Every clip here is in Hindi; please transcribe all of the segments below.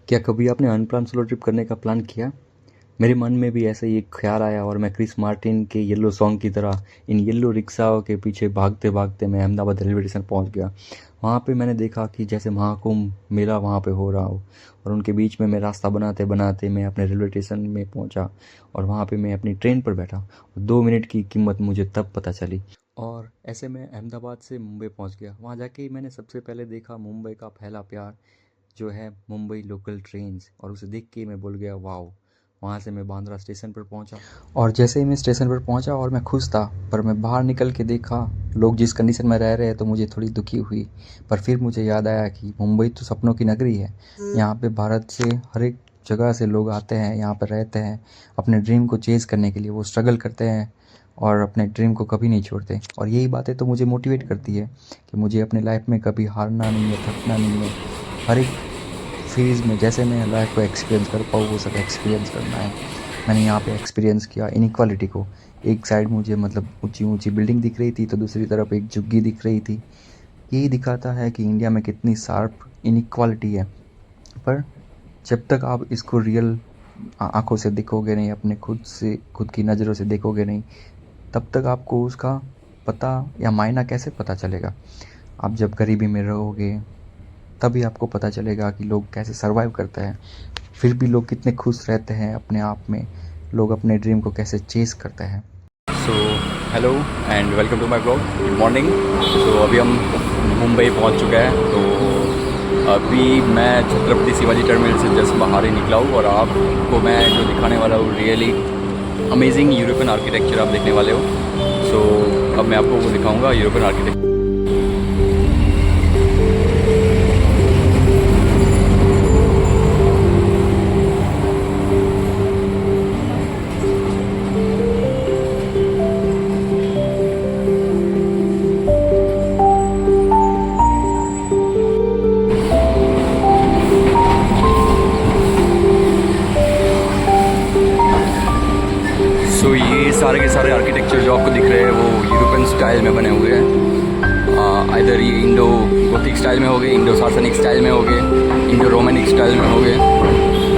क्या कभी आपने अनप्लान सोलो ट्रिप करने का प्लान किया? मेरे मन में भी ऐसा ही एक ख्याल आया और मैं क्रिस मार्टिन के येलो सॉन्ग की तरह इन येलो रिक्शाओं के पीछे भागते भागते मैं अहमदाबाद रेलवे स्टेशन पहुंच गया। वहां पे मैंने देखा कि जैसे महाकुंभ मेला वहां पे हो रहा हो और उनके बीच में मैं रास्ता बनाते बनाते मैं अपने रेलवे स्टेशन में पहुंचा और वहां पे मैं अपनी ट्रेन पर बैठा और 2 मिनट की कीमत मुझे तब पता चली। और ऐसे मैं अहमदाबाद से मुंबई पहुंच गया। वहां जाके ही मैंने सबसे पहले देखा मुंबई का पहला प्यार जो है मुंबई लोकल ट्रेन्स, और उसे देख के मैं बोल गया वाओ। वहाँ से मैं बांद्रा स्टेशन पर पहुँचा और जैसे ही मैं स्टेशन पर पहुँचा और मैं खुश था, पर मैं बाहर निकल के देखा लोग जिस कंडीशन में रह रहे हैं तो मुझे थोड़ी दुखी हुई। पर फिर मुझे याद आया कि मुंबई तो सपनों की नगरी है। यहाँ पे भारत से हर एक जगह से लोग आते हैं, यहाँ पर रहते हैं अपने ड्रीम को चेज़ करने के लिए। वो स्ट्रगल करते हैं और अपने ड्रीम को कभी नहीं छोड़ते, और यही बातें तो मुझे मोटिवेट करती है कि मुझे अपने लाइफ में कभी हारना नहीं है, थकना नहीं है। हर एक फेज़ में जैसे मैं लाइफ को एक्सपीरियंस कर पाऊँ वो सब एक्सपीरियंस करना है। मैंने यहाँ पे एक्सपीरियंस किया इनइक्वालिटी को। एक साइड मुझे मतलब ऊंची ऊंची बिल्डिंग दिख रही थी तो दूसरी तरफ एक झुग्गी दिख रही थी। यही दिखाता है कि इंडिया में कितनी शार्प इनइक्वालिटी है। पर जब तक आप इसको रियल आंखों से देखोगे नहीं, अपने खुद की नज़रों से देखोगे नहीं, तब तक आपको उसका पता या मायना कैसे पता चलेगा। आप जब गरीबी में रहोगे तभी आपको पता चलेगा कि लोग कैसे सर्वाइव करते हैं, फिर भी लोग कितने खुश रहते हैं अपने आप में, लोग अपने ड्रीम को कैसे चेस करते हैं। So hello and welcome to my blog. Good morning. So अभी हम मुंबई पहुंच चुके हैं। तो अभी मैं छत्रपति शिवाजी टर्मिनल से जस्ट बाहर ही निकला हूँ और आपको मैं जो दिखाने वाला हूँ रियली अमेजिंग यूरोपियन आर्किटेक्चर आप देखने वाले हो। सो अब मैं आपको वो दिखाऊँगा यूरोपियन आर्किटेक्चर। सो ये सारे के सारे आर्किटेक्चर जो आपको दिख रहे हैं वो यूरोपियन स्टाइल में बने हुए हैं। इधर ये इंडो गोथिक स्टाइल में हो गए, इंडो सासनिक स्टाइल में हो गए, इंडो रोमानिक स्टाइल में हो गए,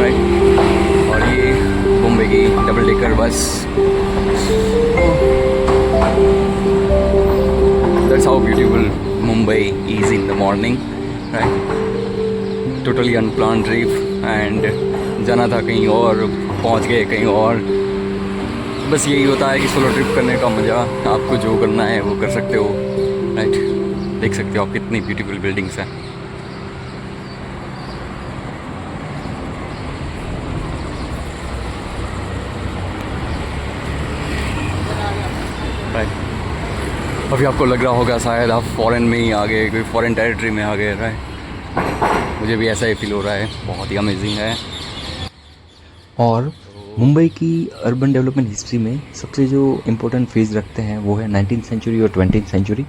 राइट। और ये मुंबई की double decker bus. That's how beautiful Mumbai is in the morning, right. Totally unplan trip and जाना था कहीं और, पहुंच गए कहीं और। बस यही होता है कि सोलो ट्रिप करने का मज़ा। आपको जो करना है वो कर सकते हो, राइट। देख सकते हो आप कितनी ब्यूटीफुल बिल्डिंग्स हैं। राइट। अभी आपको लग रहा होगा शायद आप फॉरेन में ही आ गए, कोई फॉरेन टेरिटरी में आ गए, राइट। मुझे भी ऐसा ही फील हो रहा है, बहुत ही अमेजिंग है। और मुंबई की अर्बन डेवलपमेंट हिस्ट्री में सबसे जो इम्पोर्टेंट फेज़ रखते हैं वो है 19th सेंचुरी और 20th सेंचुरी।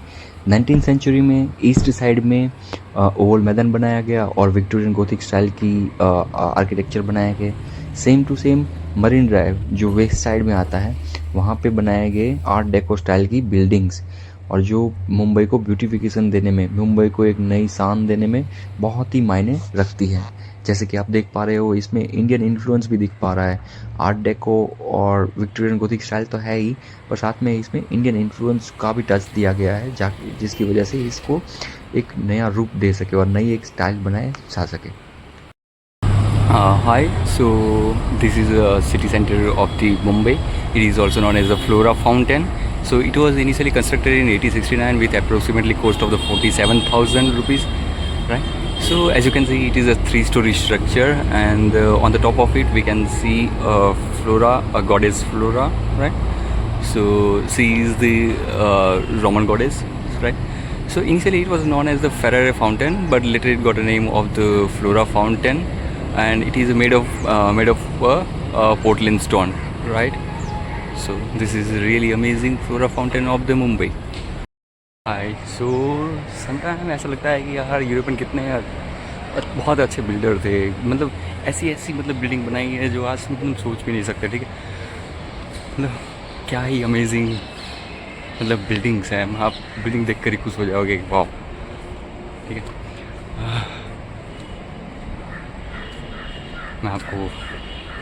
19th सेंचुरी में ईस्ट साइड में ओवल मैदान बनाया गया और विक्टोरियन गोथिक स्टाइल की आर्किटेक्चर बनाया गया। Same to same marine drive जो वेस्ट साइड में आता है वहाँ पे बनाए गए आर्ट डेको स्टाइल की बिल्डिंग्स, और जो मुंबई को ब्यूटिफिकेशन देने में, मुंबई को एक नई शान देने में बहुत ही मायने रखती है। जैसे कि आप देख पा रहे हो इसमें इंडियन इन्फ्लुएंस भी दिख पा रहा है। आर्ट डेको और विक्टोरियन गोथिक स्टाइल तो है ही, पर साथ में इसमें इंडियन इन्फ्लुएंस का भी टच दिया गया है जिसकी वजह से इसको एक नया रूप दे सके और नई एक स्टाइल बनाए जा सके। Hi, so this is the city center of the Mumbai. It is also known as the Flora Fountain. So it was initially constructed in 1869 with approximately cost of the 47,000 rupees, right? So as you can see, it is a 3-story structure, and on the top of it we can see Flora, a goddess Flora, right? So she is the Roman goddess, right? So initially it was known as the Ferrari Fountain, but later it got a name of the Flora Fountain, and it is made of Portland stone, right? So this is a really amazing Flora Fountain of the Mumbai. Hi. So sometime ऐसा लगता है कि यार यूरोपियन कितने यार बहुत अच्छे बिल्डर थे, मतलब ऐसी मतलब बिल्डिंग बनाई है जो आज मतलब सोच भी नहीं सकते, ठीक है। मतलब क्या ही अमेजिंग मतलब बिल्डिंग्स हैं। आप बिल्डिंग देख कर ही खुश हो जाओगे, वाह, ठीक है। मैं आपको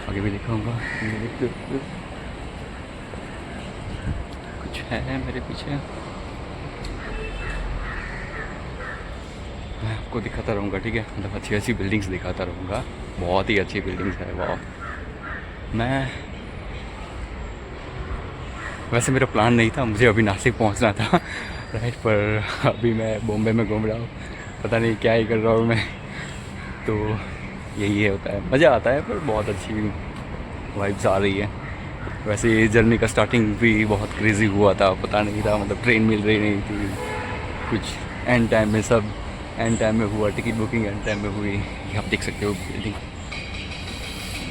आगे भी दिखाऊंगा। ये देखते हो, कुछ है मेरे पीछे, मैं आपको दिखाता रहूँगा, ठीक है। मतलब अच्छी अच्छी बिल्डिंग्स दिखाता रहूँगा, बहुत ही अच्छी बिल्डिंग्स है। वाह, मैं वैसे मेरा प्लान नहीं था, मुझे अभी नासिक पहुंचना था राइट, पर अभी मैं बॉम्बे में घूम रहा हूँ, पता नहीं क्या ही कर रहा हूँ मैं। तो यही है, होता है, मज़ा आता है, पर बहुत अच्छी वाइब्स आ रही है। वैसे ये जर्नी का स्टार्टिंग भी बहुत क्रेज़ी हुआ था, पता नहीं था, मतलब ट्रेन मिल रही नहीं थी कुछ, एंड टाइम में सब एंड टाइम में हुआ, टिकट बुकिंग एंड टाइम में हुई। ये आप देख सकते हो बिल्डिंग,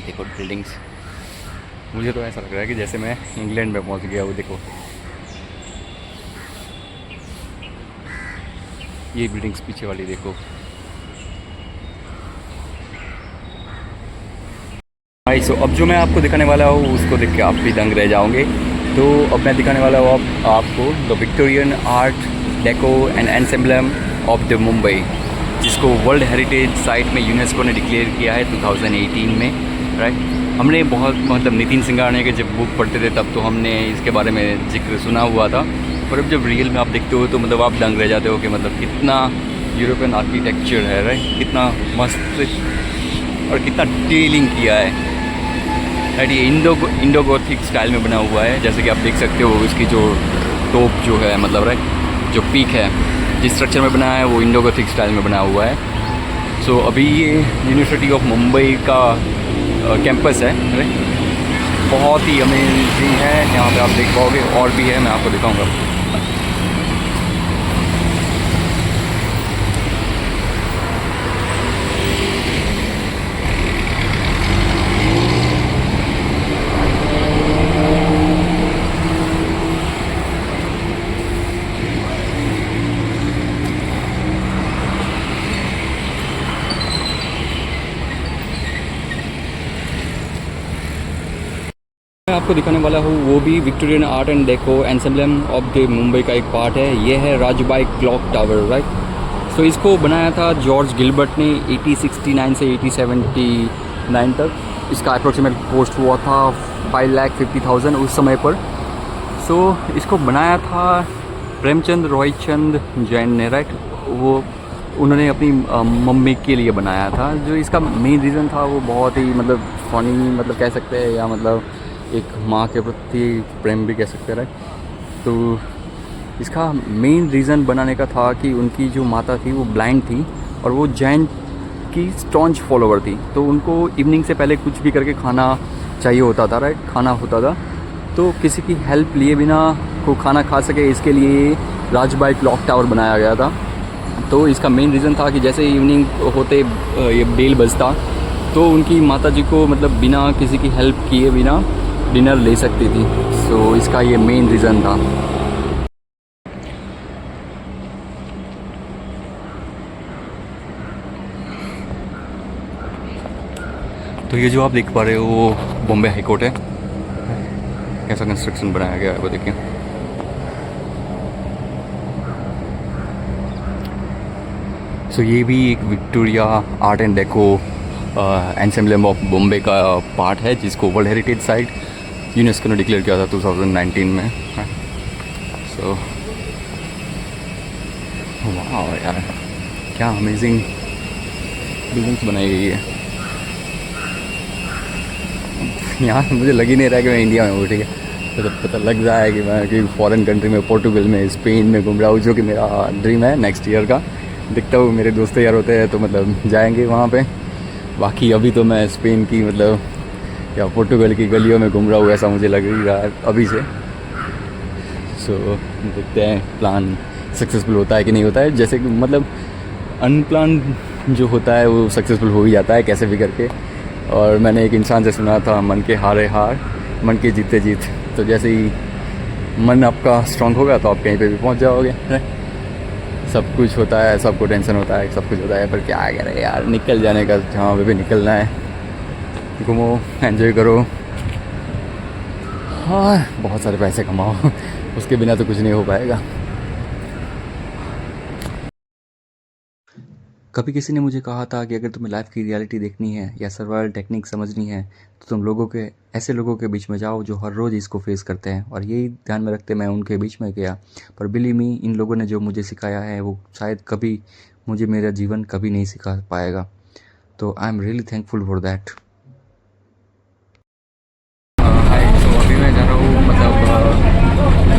देखो बिल्डिंग्स, मुझे तो ऐसा लग रहा है कि जैसे मैं इंग्लैंड में पहुंच गया। वो देखो, ये बिल्डिंग्स पीछे वाली देखो। भाई सो अब जो मैं आपको दिखाने वाला हूँ उसको देख के आप भी दंग रह जाओगे। तो अब मैं दिखाने वाला हूँ आपको the Victorian art deco and ensemble of the Mumbai, जिसको वर्ल्ड हेरिटेज साइट में यूनेस्को ने डिक्लेयर किया है 2018 में, राइट। हमने बहुत, मतलब नितिन सिंघानिया के जब बुक पढ़ते थे तब तो हमने इसके बारे में जिक्र सुना हुआ था, पर अब जब रियल में आप देखते हो तो मतलब आप दंग रह जाते हो कि मतलब कितना यूरोपियन आर्किटेक्चर है, राइट, कितना मस्त और कितना डिटेलिंग किया है, राइट। ये इंडो गोथिक स्टाइल में बना हुआ है, जैसे कि आप देख सकते हो। इसकी जो टॉप जो है, मतलब राइट, जो पीक है जिस स्ट्रक्चर में बना है वो इंडो गोथिक स्टाइल में बना हुआ है। सो अभी ये यूनिवर्सिटी ऑफ मुंबई का कैंपस है, राइट, बहुत ही अमेजिंग है। यहाँ पे आप देख पाओगे, और भी है, मैं आपको दिखाऊंगा। मैं आपको दिखाने वाला हूँ वो भी Victorian art and deco ensemble of the Mumbai का एक पार्ट है। ये है Rajabai clock tower, right. So इसको बनाया था जॉर्ज गिलबर्ट ने 1869 से 1879 तक। इसका अप्रोक्सीमेट कॉस्ट हुआ था 5,50,000 उस समय पर। सो इसको बनाया था प्रेमचंद रॉयचंद जैन ने, राइट। वो उन्होंने अपनी मम्मी के लिए बनाया था। जो इसका मेन रीज़न था वो बहुत ही मतलब फनी, मतलब कह सकते हैं, या मतलब एक माँ के प्रति प्रेम भी कह सकते हैं, राइट। तो इसका मेन रीज़न बनाने का था कि उनकी जो माता थी वो ब्लाइंड थी और वो जैन की स्टॉन्च फॉलोवर थी, तो उनको इवनिंग से पहले कुछ भी करके खाना चाहिए होता था, राइट, खाना होता था। तो किसी की हेल्प लिए बिना वो खाना खा सके, इसके लिए राजबाई क्लॉक टावर बनाया गया था। तो इसका मेन रीज़न था कि जैसे इवनिंग होते ये बेल बजता तो उनकी माता जी को मतलब बिना किसी की हेल्प किए बिना डिनर ले सकती थी। सो इसका ये मेन रीज़न था। तो ये जो आप देख पा रहे हो वो बॉम्बे हाई कोर्ट है। कैसा कंस्ट्रक्शन बनाया गया है वो देखिए। सो ये भी एक Victoria art and deco ensemble of Bombay का पार्ट है, जिसको वर्ल्ड हेरिटेज साइट यूनेस्को ने डिक्लेयर किया था 2019 में। सो वाह यार, क्या अमेजिंग बिल्डिंग्स बनाई गई है। यहाँ मुझे लग ही नहीं रहा कि मैं इंडिया में हूँ, ठीक है। तो पता लग रहा है कि मैं कि फॉरेन कंट्री में, पोर्टुगल में, स्पेन में घूम रहा हूँ, जो कि मेरा ड्रीम है नेक्स्ट ईयर का। दिखता हूँ मेरे दोस्त यार होते हैं तो मतलब जाएंगे वहाँ पे। बाकी अभी तो मैं स्पेन की मतलब या पोर्टुगल की गलियों में घूम रहा हूँ, ऐसा मुझे लग ही रहा है अभी से। सो देखते हैं प्लान सक्सेसफुल होता है कि नहीं होता है। जैसे कि मतलब अनप्लान जो होता है वो सक्सेसफुल हो ही जाता है कैसे भी करके। और मैंने एक इंसान से सुना था, मन के हारे हार, मन के जीते जीत। तो जैसे ही मन आपका स्ट्रांग होगा तो आप कहीं पे भी पहुंच जाओगे। सब कुछ होता है, सबको टेंशन होता है, सब कुछ होता है, पर क्या करें यार, निकल जाने का जहाँ पे भी निकलना है। घूमो, एंजॉय करो, हाँ, बहुत सारे पैसे कमाओ। उसके बिना तो कुछ नहीं हो पाएगा। कभी किसी ने मुझे कहा था कि अगर तुम्हें लाइफ की रियलिटी देखनी है या सर्वाइवल टेक्निक समझनी है तो तुम ऐसे लोगों के बीच में जाओ जो हर रोज़ इसको फेस करते हैं, और यही ध्यान में रखते मैं उनके बीच में गया। पर बिलीव मी, इन लोगों ने जो मुझे सिखाया है वो शायद कभी मुझे मेरा जीवन कभी नहीं सिखा पाएगा। तो I am really thankful for that. Hi, तो अभी मैं जा रहा हूँ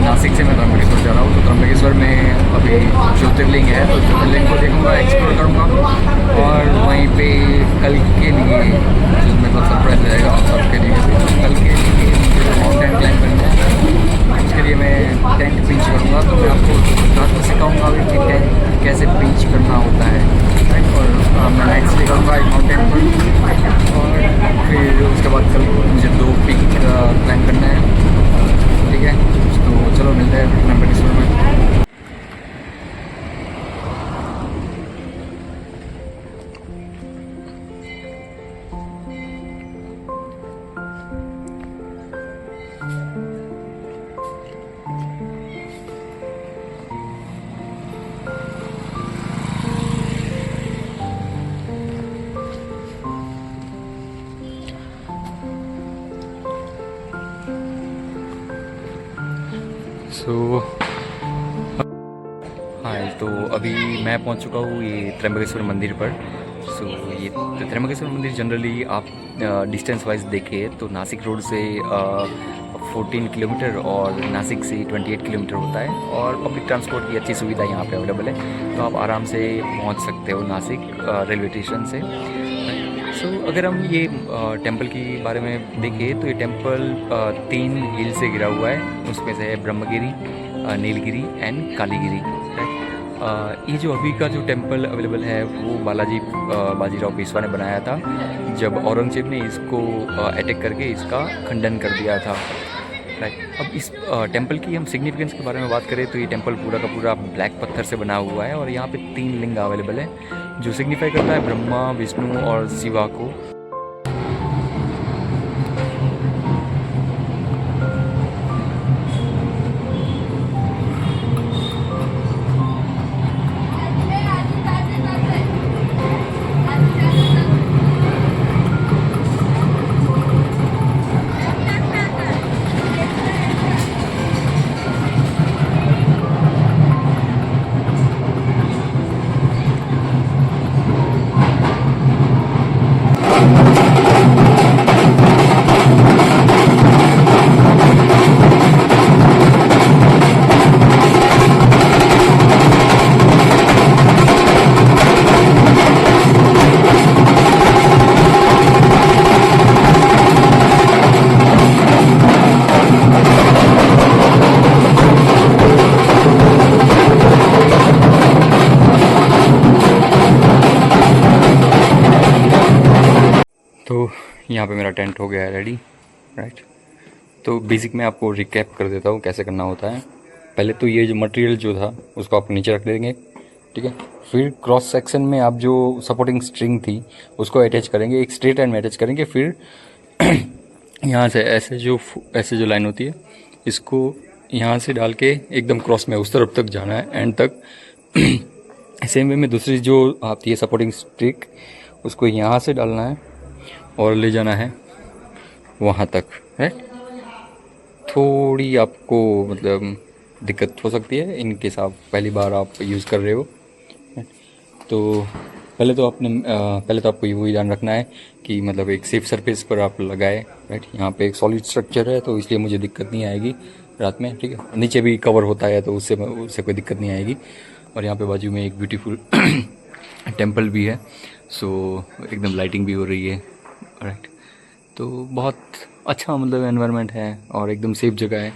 नासिक से मैं त्र्यंबकेश्वर जा रहा हूँ। तो त्र्यंबकेश्वर में अभी ज्योतिर्लिंग है, तो ज्योतिर्लिंग को देखूँगा, एक्सप्लोर करूँगा, और वहीं पे कल के लिए जो सरप्राइज रहेगा आप सबके लिए। तो कल के लिए मुझे माउंटेन क्लाइंब करना है, उसके लिए मैं टेंट पिंच करूँगा। तो मैं आपको रात में सिखाऊँगा कि टेंट कैसे पिंच करना होता है, राइट। और मैं नाइट स्टे करूँगा एक माउंटेन पर, और फिर उसके बाद कल मुझे 2 पीक क्लाइंब करना है, ठीक है। तो चलो मिलते हैं त्र्यंबकेश्वर में। हाँ, तो अभी मैं पहुंच चुका हूँ ये त्र्यंबकेश्वर मंदिर पर। ये त्र्यंबकेश्वर मंदिर जनरली आप डिस्टेंस वाइज देखें तो नासिक रोड से 14 किलोमीटर और नासिक से 28 किलोमीटर होता है, और पब्लिक ट्रांसपोर्ट की अच्छी सुविधा यहाँ पे अवेलेबल है, तो आप आराम से पहुँच सकते हो नासिक रेलवे स्टेशन से। अगर हम ये टेंपल की बारे में देखें तो ये टेंपल 3 हिल से घिरा हुआ है, उसमें से है ब्रह्मगिरी, नीलगिरी एंड कालीगिरी, राइट। ये जो अभी का जो टेंपल अवेलेबल है वो बाजीराव पेशवा ने बनाया था, जब औरंगजेब ने इसको अटैक करके इसका खंडन कर दिया था, राइट। अब इस टेंपल की हम सिग्निफिकेंस के बारे में बात करें तो ये टेंपल पूरा का पूरा ब्लैक पत्थर से बना हुआ है, और यहाँ पे 3 लिंग अवेलेबल है जो सिग्निफाई करता है ब्रह्मा, विष्णु और शिवा को। तो यहाँ पे मेरा टेंट हो गया है रेडी, राइट। तो बेसिक मैं आपको रिकैप कर देता हूँ कैसे करना होता है। पहले तो ये जो मटेरियल जो था उसको आप नीचे रख देंगे, ठीक है। फिर क्रॉस सेक्शन में आप जो सपोर्टिंग स्ट्रिंग थी उसको अटैच करेंगे, एक स्ट्रेट एंड में अटैच करेंगे। फिर यहाँ से ऐसे जो लाइन होती है इसको यहाँ से डाल के एकदम क्रॉस में उस तरफ तक जाना है, एंड तक। सेम वे में दूसरी जो आती है सपोर्टिंग स्ट्रिक उसको यहाँ से डालना है और ले जाना है वहाँ तक, है। थोड़ी आपको मतलब दिक्कत हो सकती है इन केस आप पहली बार आप यूज़ कर रहे हो, तो पहले तो आपको वही ध्यान रखना है कि मतलब एक सेफ सरफेस पर आप लगाए, राइट। यहाँ पे एक सॉलिड स्ट्रक्चर है तो इसलिए मुझे दिक्कत नहीं आएगी रात में, ठीक है। नीचे भी कवर होता है तो उससे कोई दिक्कत नहीं आएगी। और यहाँ पे बाजू में एक ब्यूटीफुल टेम्पल भी है, सो एकदम लाइटिंग भी हो रही है, राइट। तो बहुत अच्छा मतलब एनवायरनमेंट है और एकदम सेफ जगह है।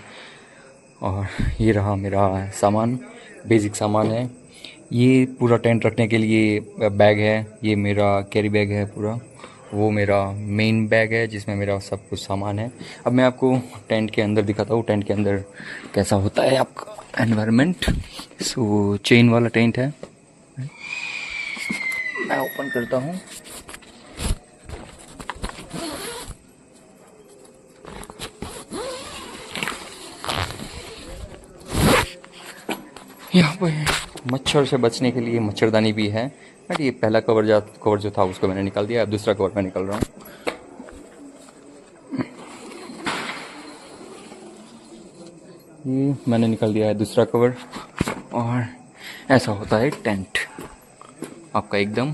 और ये रहा मेरा सामान, बेसिक सामान है। ये पूरा टेंट रखने के लिए बैग है, ये मेरा कैरी बैग है पूरा, वो मेरा मेन बैग है जिसमें मेरा सब कुछ सामान है। अब मैं आपको टेंट के अंदर दिखाता हूँ, टेंट के अंदर कैसा होता है आपका एनवायरनमेंट। सो चेन वाला टेंट है, मैं ओपन करता हूँ। यहाँ पे मच्छर से बचने के लिए मच्छरदानी भी है, बट ये पहला कवर जो था उसको मैंने निकाल दिया, अब दूसरा कवर मैं निकाल रहा हूँ। ये मैंने निकाल दिया है दूसरा कवर, और ऐसा होता है टेंट आपका एकदम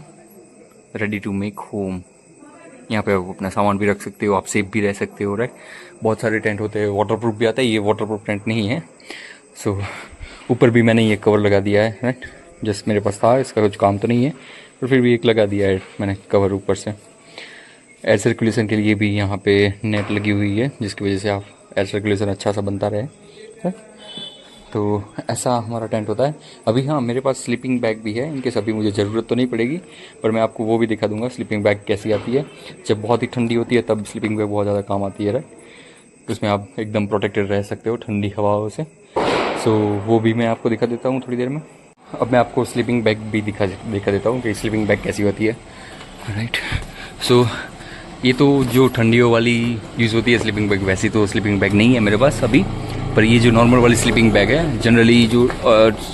रेडी टू मेक होम। यहाँ पे आप अपना सामान भी रख सकते हो, आप सेफ भी रह सकते हो, राइट। बहुत सारे टेंट होते हैं, वाटरप्रूफ भी आता है, ये वाटरप्रूफ टेंट नहीं है। सो ऊपर भी मैंने ये कवर लगा दिया है, राइट। जस्ट मेरे पास था, इसका कुछ काम तो नहीं है, पर फिर भी एक लगा दिया है मैंने कवर ऊपर से। एयर सर्कुलेशन के लिए भी यहाँ पे नेट लगी हुई है, जिसकी वजह से आप एयर सर्कुलेशन अच्छा सा बनता रहे, राइट। तो ऐसा हमारा टेंट होता है। अभी हाँ, मेरे पास स्लीपिंग बैग भी है, इनके अभी मुझे ज़रूरत तो नहीं पड़ेगी, पर मैं आपको वो भी दिखा दूंगा स्लीपिंग बैग कैसी आती है। जब बहुत ही ठंडी होती है तब स्लीपिंग बैग बहुत ज़्यादा काम आती है, राइट। उसमें आप एकदम प्रोटेक्टेड रह सकते हो ठंडी हवाओं से। सो वो भी मैं आपको दिखा देता हूँ थोड़ी देर में। अब मैं आपको स्लीपिंग बैग भी दिखा देता हूँ कि स्लीपिंग बैग कैसी होती है, राइट। सो ये तो जो ठंडियों वाली यूज़ होती है स्लीपिंग बैग, वैसी तो स्लीपिंग बैग नहीं है मेरे पास अभी, पर ये जो नॉर्मल वाली स्लीपिंग बैग है, जनरली जो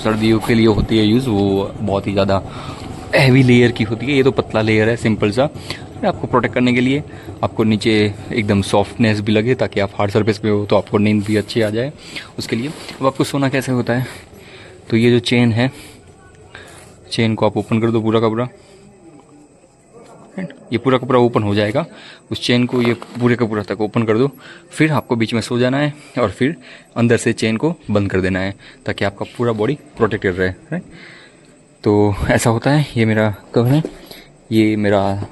सर्दियों के लिए होती है यूज़, वो बहुत ही ज़्यादा हैवी लेयर की होती है। ये तो पतला लेयर है, सिंपल सा, आपको प्रोटेक्ट करने के लिए। आपको नीचे एकदम सॉफ्टनेस भी लगे, ताकि आप हार्ड सरफेस पे हो तो आपको नींद भी अच्छी आ जाए उसके लिए। अब आपको सोना कैसे होता है, तो ये जो चेन है, चेन को आप ओपन कर दो पूरा का पूरा, ये पूरा का पूरा ओपन हो जाएगा। उस चेन को ये पूरे का पूरा तक ओपन कर दो, फिर आपको बीच में सो जाना है और फिर अंदर से चेन को बंद कर देना है, ताकि आपका पूरा बॉडी प्रोटेक्टेड रहे, राइट। तो ऐसा होता है। ये मेरा कवर है, ये मेरा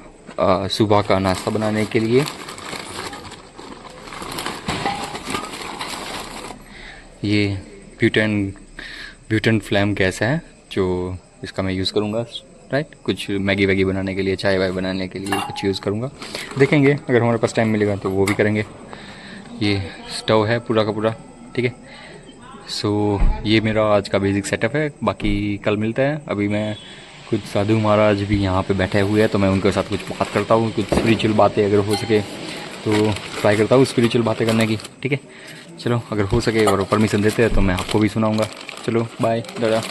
सुबह का नाश्ता बनाने के लिए ये ब्यूटेन फ्लेम गैस है, जो इसका मैं यूज़ करूँगा, राइट। कुछ मैगी वैगी बनाने के लिए, चाय वाय बनाने के लिए कुछ यूज़ करूँगा, देखेंगे अगर हमारे पास टाइम मिलेगा तो वो भी करेंगे। ये स्टोव है पूरा का पूरा, ठीक है। सो ये मेरा आज का बेसिक सेटअप है, बाकी कल मिलता है। अभी मैं कुछ साधु महाराज भी यहाँ पे बैठे हुए हैं, तो मैं उनके साथ कुछ बात करता हूँ, कुछ स्पिरिचुअल बातें अगर हो सके तो ट्राई करता हूँ स्पिरिचुअल बातें करने की, ठीक है। चलो, अगर हो सके और परमिशन देते हैं तो मैं आपको भी सुनाऊँगा। चलो बाय दादा।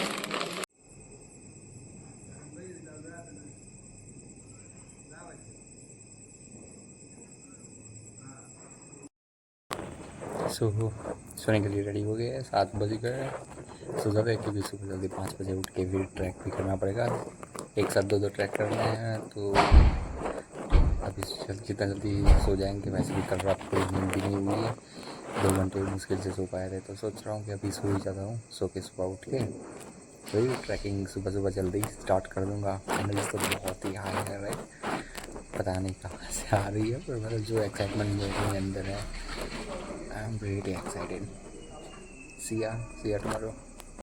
सोने के लिए रेडी हो गए हैं, 7 बज गए। सो जाते हैं क्योंकि सुबह जल्दी 5 बजे उठ के फिर ट्रैक भी करना पड़ेगा। एक साथ दो ट्रैक करने हैं, तो अभी जितना जल्दी सो जाएंगे। वैसे भी कल रात को नींद भी नहीं हुई है, 2 घंटे मुश्किल से सो पाए थे, तो सोच रहा हूँ कि अभी सो ही जाता हूँ। सो के सुबह उठ के फिर ट्रैकिंग सुबह जल्दी स्टार्ट कर दूँगा। एनर्जी तो बहुत ही हाई है, राइट। पता नहीं कहाँ से आ रही है, पर मतलब जो एक्साइटमेंट मेरे अंदर है, आई am really excited. See ya tomorrow.